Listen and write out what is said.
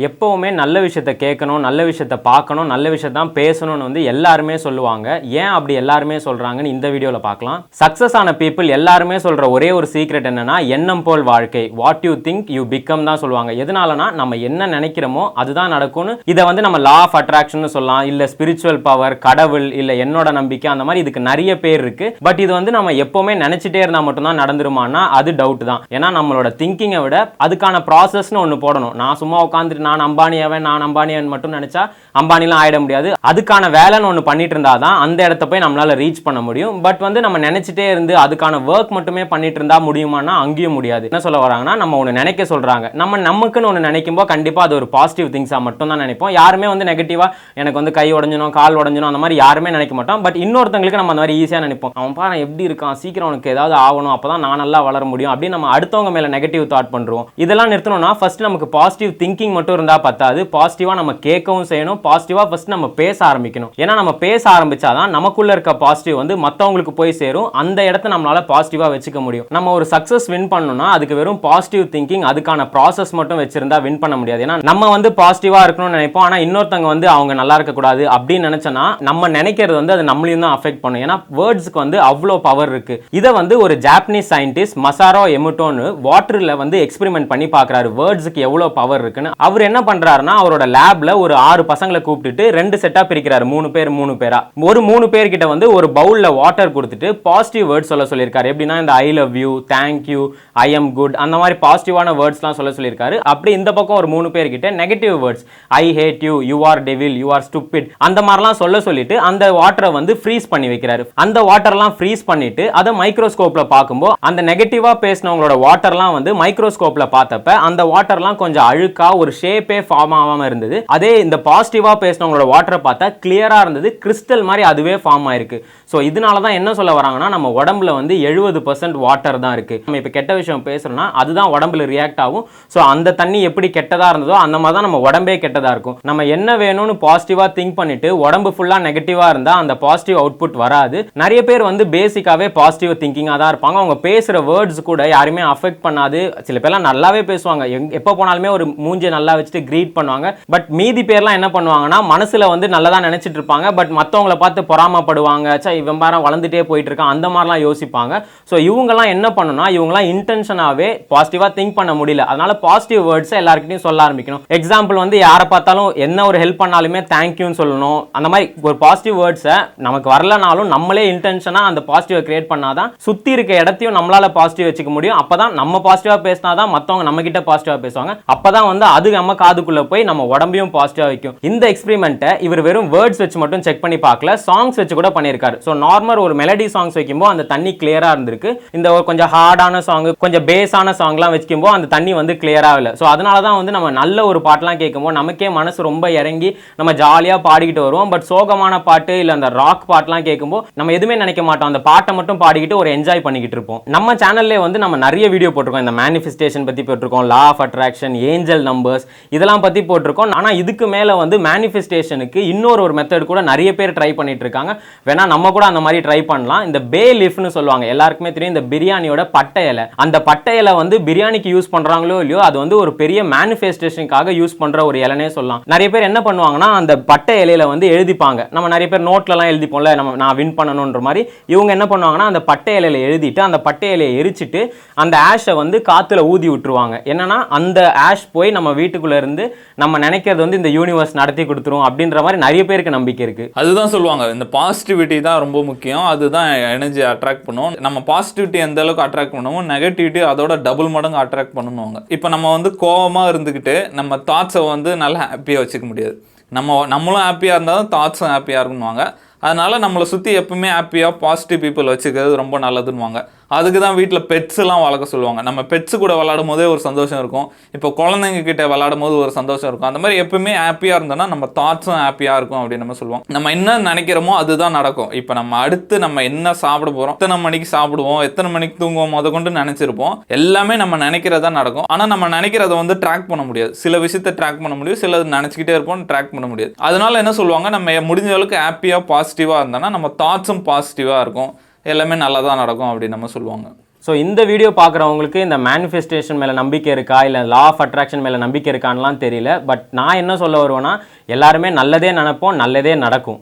எப்போவுமே நல்ல விஷயத்தை கேட்கணும், நல்ல விஷயத்தை பார்க்கணும், நல்ல விஷயத்தான் பேசணும்னு வந்து எல்லாருமே சொல்லுவாங்க. ஏன் அப்படி எல்லாருமே சொல்கிறாங்கன்னு இந்த வீடியோவில் பார்க்கலாம். சக்ஸஸ் ஆன பீப்புள் எல்லாருமே சொல்கிற ஒரே ஒரு சீக்ரெட் என்னென்னா, எண்ணம் போல் வாழ்க்கை, what you think you become தான் சொல்லுவாங்க. எதனாலனா நம்ம என்ன நினைக்கிறோமோ அதுதான் நடக்கும்னு. இதை வந்து நம்ம லா ஆஃப் அட்ராக்ஷன் சொல்லலாம், இல்லை ஸ்பிரிச்சுவல் பவர், கடவுள், இல்லை என்னோட நம்பிக்கை, அந்த மாதிரி இதுக்கு நிறைய பேர் இருக்குது. பட் இது வந்து நம்ம எப்போவுமே நினச்சிட்டே இருந்தால் மட்டும்தான் நடந்துருமானா அது டவுட் தான். ஏன்னா நம்மளோட திங்கிங்கை விட அதுக்கான ப்ராசஸ்னு ஒன்று போடணும். நான் சும்மா உட்காந்துட்டு நான் அம்பானியவன் மட்டும் நினைச்சா அம்பானிலாம் ஆயிட முடியாது. அதுக்கான வேலைன்னு ஒன்று பண்ணிட்டு இருந்தா தான் அந்த இடத்த போய் நம்மளால ரீச் பண்ண முடியும். பட் வந்து நம்ம நினைச்சிட்டே இருந்து அதுக்கான ஒர்க் மட்டுமே பண்ணிட்டு இருந்தா முடியுமானா அங்கேயும் முடியாது. என்ன சொல்ல வராங்கன்னா, நம்ம ஒன்று நினைக்க சொல்றாங்க, நமக்குன்னு ஒன்று நினைக்கும் போது கண்டிப்பா அது ஒரு பாசிட்டிவ் திங்ஸா மட்டும் தான் நினைப்போம். யாருமே வந்து நெகட்டிவா எனக்கு வந்து கை உடஞ்சணும், கால் உடஞ்சணும் அந்த மாதிரி யாருமே நினைக்க மாட்டோம். பட் இன்னொருத்தங்களுக்கு நம்ம அந்த மாதிரி ஈஸியா நினைப்போம். அவன் பாரு எப்படி இருக்கான், சீக்கிரம் உனக்கு ஏதாவது ஆகணும், அப்பதான் நான் நல்லா வளர முடியும் அப்படின்னு நம்ம அடுத்தவங்க மேல நெகட்டிவ் தாட் பண்றோம். இதெல்லாம் நிறுத்தணும்னா ஃபர்ஸ்ட் நமக்கு பாசிட்டிவ் திங்கிங் மட்டும் இருந்தா பத்தாது. பாசிட்டிவா நம்ம கேட்கவும் செய்யணும், பாசிட்டிவா ஃபர்ஸ்ட் நம்ம பேச ஆரம்பிக்கணும். ஏன்னா நம்ம பேச ஆரம்பிச்சாதான் நமக்குள்ள இருக்க பாசிட்டிவ் வந்து மற்றவங்களுக்கு போய் சேரும். அந்த இடத்த நம்மளால பாசிட்டிவா வச்சுக்க முடியும். நம்ம ஒரு சக்சஸ் வின் பண்ணணும்னா அதுக்கு வெறும் பாசிட்டிவ் திங்கிங், அதுக்கான ப்ராசஸ் மட்டும் வச்சிருந்தா வின் பண்ண முடியாது. ஏன்னா நம்ம வந்து பாசிட்டிவா இருக்கணும்னு நினைப்போம், ஆனா இன்னொருத்தவங்க வந்து அவங்க நல்லா இருக்க கூடாது அப்படின்னு நினைச்சனா நம்ம நினைக்கிறது வந்து அது நம்மளையும் தான் அஃபெக்ட் பண்ணும். ஏன்னா வேர்ட்ஸ்க்கு வந்து அவ்வளோ பவர் இருக்கு. இதை வந்து ஒரு ஜாப்பனீஸ் சயின்டிஸ்ட் மசாரோ எமோட்டோன்னு வாட்டர்ல வந்து எக்ஸ்பெரிமெண்ட் பண்ணி பார்க்கறாரு, வேர்ட்ஸ்க்கு எவ்வளோ பவர் இருக்குன்னு. அவர் என்ன பண்றாருன்னா, அவரோட லேப்ல ஒரு 6 பசங்களை கூப்பிட்டுட்டு 2 செட்டா பிரிக்கிறாரு, 3 பேரா. ஒரு 3 பேர்கிட்ட வந்து ஒரு பவுல்ல வாட்டர் கொடுத்துட்டு பாசிட்டிவ் வேர்ட்ஸ் சொல்ல சொல்லியிருக்காரு. எப்படின்னா இந்த I love you, thank you, I am good, அந்த மாதிரி பாசிட்டிவான வேர்ட்ஸ்லாம் சொல்ல சொல்லியிருக்காரு. அப்படி இந்த பக்கம் ஒரு 3 பேர்கிட்ட negative words, I hate you, you are devil, you are stupid, அந்த மாதிரிலாம் சொல்ல சொல்லிட்டு அந்த வாட்டரை வந்து ஃப்ரீஸ் பண்ணி வைக்கிறாரு. அந்த வாட்டர்லாம் ஃப்ரீஸ் பண்ணிட்டு அதை மைக்ரோஸ்கோப்ல பார்க்கும்போது அந்த நெகட்டிவா பேசினவங்களோட வாட்டர்லாம் வந்து மைக்ரோஸ்கோப்ல பார்த்தப்ப அந்த வாட்டர்லாம் கொஞ்சம் அழுக்கா ஒரு ஷேப்பே ஃபார்ம் ஆகாம இருந்தது. அதே இந்த பாசிட்டிவா பேசினவங்களோட வாட்டரை பார்த்தா கிளியரா இருந்தது, கிறிஸ்டல் மாதிரி அதுவே ஃபார்ம் ஆயிருக்கு. ஸோ இதனால தான் என்ன சொல்ல வராங்கன்னா, நம்ம உடம்புல வந்து 70% வாட்டர் தான் இருக்கு. நம்ம இப்போ கெட்ட விஷயம் பேசுறோம்னா அதுதான் உடம்புல ரியாக்ட் ஆகும். ஸோ அந்த தண்ணி எப்படி கெட்டதா இருந்ததோ அந்த மாதிரி தான் நம்ம உடம்பே கெட்டதா இருக்கும். நம்ம என்ன வேணும்னு பாசிட்டிவா திங்க் பண்ணிட்டு உடம்பு ஃபுல்லா நெகட்டிவா இருந்தா அந்த பாசிட்டிவ் அவுட்புட் வராது. நிறைய பேர் வந்து பேசிக்காவே பாசிட்டிவ் திங்கிங்கா தான் இருப்பாங்க. அவங்க பேசுற வேர்ட்ஸ் கூட யாருமே அஃபெக்ட் பண்ணாது. சில பேர்லாம் நல்லாவே பேசுவாங்க, எப்போ போனாலுமே ஒரு மூஞ்சி நல்லா வச்சுட்டு கிரீட் பண்ணுவாங்க. பட் மீதி பேர்லாம் என்ன பண்ணுவாங்கன்னா, மனசுல வந்து நல்லதா நினைச்சிட்டு இருப்பாங்க, பட் மற்றவங்கள பார்த்து பொறாமப்படுவாங்க, இவன் பாரு வளர்ந்துட்டே போயிட்டு இருக்கான், அந்த மாதிரிலாம் யோசிப்பாங்க. ஸோ இவங்கெல்லாம் என்ன பண்ணணும்னா, இவங்கெல்லாம் இன்டென்ஷனாவே பாசிட்டிவா திங்க் பண்ண முடியல, அதனால பாசிட்டிவ் வேர்ட்ஸ் எல்லாருக்கிட்டையும் சொல்ல ஆரம்பிக்கணும். எக்ஸாம்பிள் வந்து யாரை பார்த்தாலும் என்ன ஒரு ஹெல்ப் பண்ணாலுமே தேங்க்யூன்னு சொல்லணும். அந்த மாதிரி ஒரு பாசிட்டிவ் வேர்ட்ஸை நமக்கு வரலனாலும் நம்மளே இன்டென்ஷனா அந்த பாசிட்டிவை கிரியேட் பண்ணாதான் சுத்தி இருக்க இடத்தையும் நம்மளால பாசிட்டிவ் வச்சுக்க முடியும். அப்பதான் நம்ம பாசிட்டிவா பேசினாதான் மற்றவங்க நம்ம கிட்ட பாசிட்டிவா பேசுவாங்க. அப்பதான் வந்து அது நம்ம காதுக்குள்ள போய் நம்ம உடம்பையும் பாசிட்டிவா வைக்கும். இந்த எக்ஸ்பெரிமெண்ட்டை இவர் வெறும் வேர்ட்ஸ் வச்சு மட்டும் செக் பண்ணி பார்க்கல, சாங்ஸ் வச்சு கூட பண்ணியிருக்காரு. ஸோ நார்மல் ஒரு மெலடி சாங்ஸ் வைக்கும்போது அந்த தண்ணி கிளியரா இருந்திருக்கு. இந்த ஒரு கொஞ்சம் ஹார்டான சாங், கொஞ்சம் பேஸான சாங்லாம் வச்சுக்கும்போது அந்த தண்ணி வந்து கிளியரா இல்லை. ஸோ அதனால தான் வந்து நம்ம நல்ல ஒரு பாட்டெலாம் கேட்கும்போது நமக்கே மனசு ரொம்ப இறங்கி நம்ம ஜாலியாக பாடிக்கிட்டு வருவோம். பட் சோகமான பாட்டு இல்லை அந்த ராக் பாட்டெலாம் கேட்கும்போது நம்ம எதுவுமே நினைக்க மாட்டோம், அந்த பாட்டை மட்டும் பாடிக்கிட்டு ஒரு என்ஜாய் பண்ணிக்கிட்டு இருப்போம். நம்ம சேனல்லே வந்து நம்ம நிறைய வீடியோ போட்டிருக்கோம், இந்த மேனிஃபெஸ்டேஷன் பற்றி போட்டிருக்கோம், law of attraction, angel numbers, இதெல்லாம் பற்றி போட்டிருக்கோம். ஆனால் இதுக்கு மேலே வந்து மேனிஃபெஸ்டேஷனுக்கு இன்னொரு மெத்தட் கூட நிறைய பேர் ட்ரை பண்ணிட்டு இருக்காங்க. வேணா நம்ம கூட அந்த மாதிரி ட்ரை பண்ணலாம். இந்த பே லீஃப்னு சொல்லுவாங்க, எல்லாருக்குமே தெரியும், இந்த பிரியாணியோட பட்டை இலை. அந்த பட்டை இலை வந்து பிரியாணிக்கு யூஸ் பண்றாங்களோ இல்லையோ, அது வந்து ஒரு பெரிய மேனிஃபெஸ்டேஷனுக்காக யூஸ் பண்ற ஒரு இலைனே சொல்லலாம். நிறைய பேர் என்ன பண்ணுவாங்கன்னா, அந்த பட்டை இலையில வந்து எழுதிப்பாங்க. நம்ம நிறைய பேர் நோட்லலாம் எழுதிப்போம்ல, நான் வின் பண்ணணுன்ற மாதிரி. இவங்க என்ன பண்ணுவாங்கன்னா, அந்த பட்டை இலையில எழுதிட்டு அந்த பட்டை இலையை எரிச்சிட்டு அந்த ஆஷை வந்து காத்துல ஊதி விட்டுருவாங்க. என்னன்னா அந்த ஆஷ் போய் நம்ம வீட்டுக்குள்ள இருந்து நம்ம நினைக்கிறது வந்து இந்த யூனிவர்ஸ் நடத்தி கொடுத்துரும் அப்படின்ற மாதிரி நிறைய பேருக்கு நம்பிக்கை இருக்கு. அதுதான் சொல்லுவாங்க, இந்த பாசிட்டிவிட்டி தான் ரொம்ப முக்கியம், அதுதான் எனர்ஜி அட்ராக்ட் பண்ணும். நம்ம பாசிட்டிவிட்டி எந்த அளவுக்கு அட்ராக்ட் பண்ணுவோம், நெகட்டிவிட்டி அதோட டபுள் மடங்கு அட்ராக்ட் பண்ணுவாங்க. இப்போ நம்ம வந்து கோவமா இருந்துக்கிட்டு நம்ம தாட்ஸை வந்து நல்லா ஹாப்பியாக வச்சுக்க முடியாது. நம்மளும் ஹாப்பியாக இருந்தால் தான் தாட்ஸும் ஹாப்பியாக இருக்குன்னுவாங்க. அதனால நம்மளை சுற்றி எப்பவுமே ஹாப்பியாக பாசிட்டிவ் பீப்புள் வச்சுக்கிறது ரொம்ப நல்லதுன்னுவாங்க. அதுக்கு தான் வீட்டில் பெட்ஸ்லாம் வளர்க்க சொல்லுவாங்க. நம்ம பெட்ஸு கூட விளாடும் போதே ஒரு சந்தோஷம் இருக்கும், இப்போ குழந்தைங்க கிட்ட விளாடும் போது ஒரு சந்தோஷம் இருக்கும். அந்த மாதிரி எப்பவுமே ஹாப்பியாக இருந்தோம்னா நம்ம தாட்ஸும் ஹாப்பியாக இருக்கும் அப்படின்னு நம்ம சொல்லுவோம். நம்ம என்ன நினைக்கிறோமோ அதுதான் நடக்கும். இப்போ நம்ம அடுத்து நம்ம என்ன சாப்பிட போகிறோம், எத்தனை மணிக்கு சாப்பிடுவோம், எத்தனை மணிக்கு தூங்குவோம் முத கொண்டு நினச்சிருப்போம். எல்லாமே நம்ம நினைக்கிறதா நடக்கும். ஆனால் நம்ம நினைக்கிறத வந்து ட்ராக் பண்ண முடியாது. சில விஷயத்தை ட்ராக் பண்ண முடியும், சில நினச்சிக்கிட்டே இருப்போம், ட்ராக் பண்ண முடியாது. அதனால என்ன சொல்லுவாங்க, நம்ம முடிஞ்ச அளவுக்கு ஹாப்பியாக பாசிட்டிவாக இருந்தோம்னா நம்ம தாட்ஸும் பாசிட்டிவாக இருக்கும், எல்லாமே நல்லா தான் நடக்கும் அப்படின்னு நம்ம சொல்லுவாங்க. ஸோ இந்த வீடியோ பார்க்குறவங்களுக்கு இந்த மேனிஃபெஸ்டேஷன் மேலே நம்பிக்கை இருக்கா இல்லை லா ஆஃப் அட்ராக்ஷன் மேலே நம்பிக்கை இருக்கான்லாம் தெரியல. பட் நான் என்ன சொல்ல வருவேன்னா எல்லாருமே நல்லதே நினைப்போம், நல்லதே நடக்கும்.